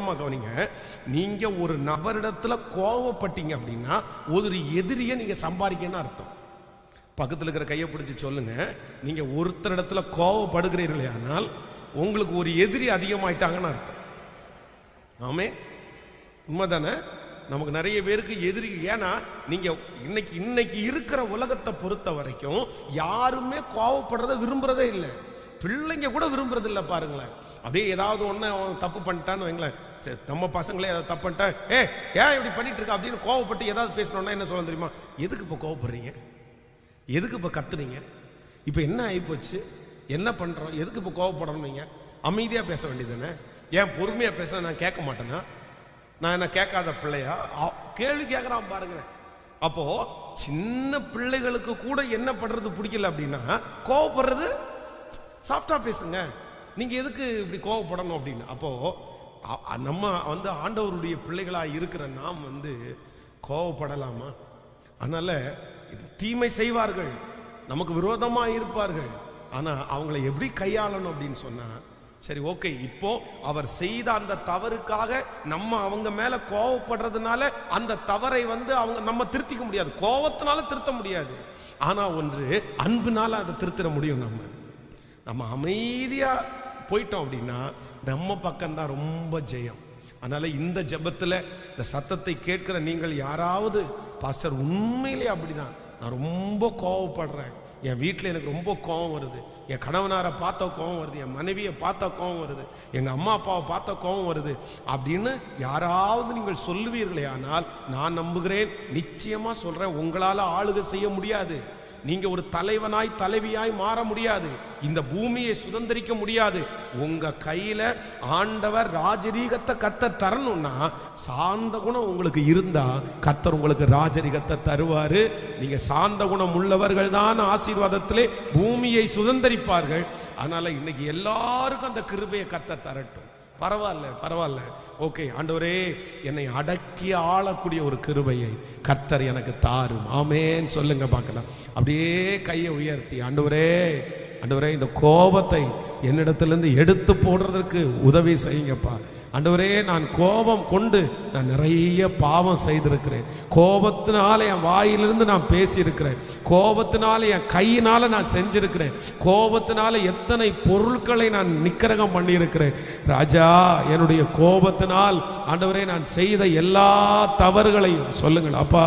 கவனமா கவனிங்க. நீங்க ஒரு நபரிடத்துல கோவப்பட்டீங்க அப்படின்னா ஒரு எதிரியை நீங்க சம்பாதிக்கன்னு அர்த்தம். பக்கத்தில் இருக்கிற கையை பிடிச்சி சொல்லுங்க, நீங்க ஒருத்தரிடத்துல கோவப்படுகிறீர்களே ஆனால் உங்களுக்கு ஒரு எதிரி அதிகமாயிட்டாங்கன்னு அர்த்தம். ஆமே, உண்மைதானே? நமக்கு நிறைய பேருக்கு எதிரி. ஏன்னா நீங்க இன்னைக்கு இருக்கிற உலகத்தை பொறுத்த வரைக்கும் யாருமே கோவப்படுறத விரும்புறதே இல்லை. பிள்ளைங்க கூட விரும்புறது இல்லை. பாருங்களேன், அப்படியே ஏதாவது ஒன்று தப்பு பண்ணிட்டான்னு வைங்களேன், நம்ம பசங்களே ஏதாவது தப்பு பண்ணிட்டா ஏன் இப்படி பண்ணிட்டு இருக்கா அப்படின்னு கோவப்பட்டு ஏதாவது பேசணும்னா என்ன சொல்ல தெரியுமா? எதுக்கு இப்போ கோவப்படுறீங்க, எதுக்கு இப்போ கத்துறீங்க, இப்போ என்ன ஆகிப்போச்சு, என்ன பண்ணுறோம், எதுக்கு இப்போ கோவப்படணுங்க? அமைதியாக பேச வேண்டியதுதானே? ஏன் பொறுமையாக பேச நான் கேட்க மாட்டேன்னா? நான் என்ன கேட்காத பிள்ளையா? கேள்வி கேட்குறான் பாருங்களேன். அப்போ சின்ன பிள்ளைகளுக்கு கூட என்ன பண்றது பிடிக்கல அப்படின்னா கோவப்படுறது. சாஃப்டா பேசுங்க, நீங்க எதுக்கு இப்படி கோவப்படணும் அப்படின்னு. அப்போ நம்ம ஆண்டவருடைய பிள்ளைகளா இருக்கிற நாம் கோவப்படலாமா? அதனால தீமை செய்வார்கள், நமக்கு விரோதமா இருப்பார்கள். ஆனா அவங்களை எப்படி கையாளணும் அப்படின்னு சொன்னா, சரி ஓகே, இப்போ அவர் செய்த அந்த தவறுக்காக நம்ம அவங்க மேல கோவப்படுறதுனால அந்த தவறை அவங்க நம்ம திருத்திக்க முடியாது, கோவத்தினால திருத்த முடியாது. ஆனா ஒன்று, அன்பினால அதை திருத்திட முடியும். நம்ம அமைதியா போயிட்டோம் அப்படின்னா நம்ம பக்கம்தான் ரொம்ப ஜெயம். அதனால இந்த ஜெபத்துல இந்த சத்தத்தை கேட்கிற நீங்கள் யாராவது, பாஸ்டர் உண்மையிலே அப்படிதான், நான் ரொம்ப கோவப்படுறேன், என் வீட்டில் எனக்கு ரொம்ப கோவம் வருது, என் கணவனாரை பார்த்தா கோவம் வருது, என் மனைவியை பார்த்தா கோவம் வருது, எங்க அம்மா அப்பாவை பார்த்தா கோவம் வருது அப்படின்னு யாராவது நீங்கள் சொல்லுவீர்களே ஆனால் நான் நம்புகிறேன், நிச்சயமா சொல்றேன், உங்களால ஆளுகை செய்ய முடியாது. நீங்க ஒரு தலைவனாய் தலைவியாய் மாற முடியாது, இந்த பூமியை சுதந்திரிக்க முடியாது. உங்க கையில ஆண்டவர் ராஜரீகத்தை கர்த்தர் தரணும்னா சாந்த குணம் உங்களுக்கு இருந்தா கர்த்தர் உங்களுக்கு ராஜரீகத்தை தருவாரு. நீங்க சாந்த குணம் உள்ளவர்கள் தான் ஆசீர்வாதத்திலே பூமியை சுதந்திரிப்பார்கள். அதனால இன்னைக்கு எல்லாருக்கும் அந்த கிருபையை கர்த்தர் தரட்டும். பரவாயில்ல, ஓகே ஆண்டவரே, என்னை அடக்கி ஆளக்கூடிய ஒரு கிருபையை கர்த்தர் எனக்கு தாரும். ஆமேன் சொல்லுங்க பார்க்கலாம். அப்படியே கையை உயர்த்தி, ஆண்டவரே இந்த கோபத்தை என்னிடத்திலிருந்து எடுத்து போடுறதுக்கு உதவி செய்யுங்கப்பா. ஆண்டவரே, நான் கோபம் கொண்டு நான் நிறைய பாவம் செய்திருக்கிறேன், கோபத்தினால என் வாயிலிருந்து நான் பேசியிருக்கிறேன், கோபத்தினால என் கையினால நான் செஞ்சிருக்கிறேன், கோபத்தினால எத்தனை பொருட்களை நான் நிக்கிரகம் பண்ணியிருக்கிறேன். ராஜா, என்னுடைய கோபத்தினால் ஆண்டவரே நான் செய்த எல்லா தவறுகளையும் சொல்லுங்கள் அப்பா.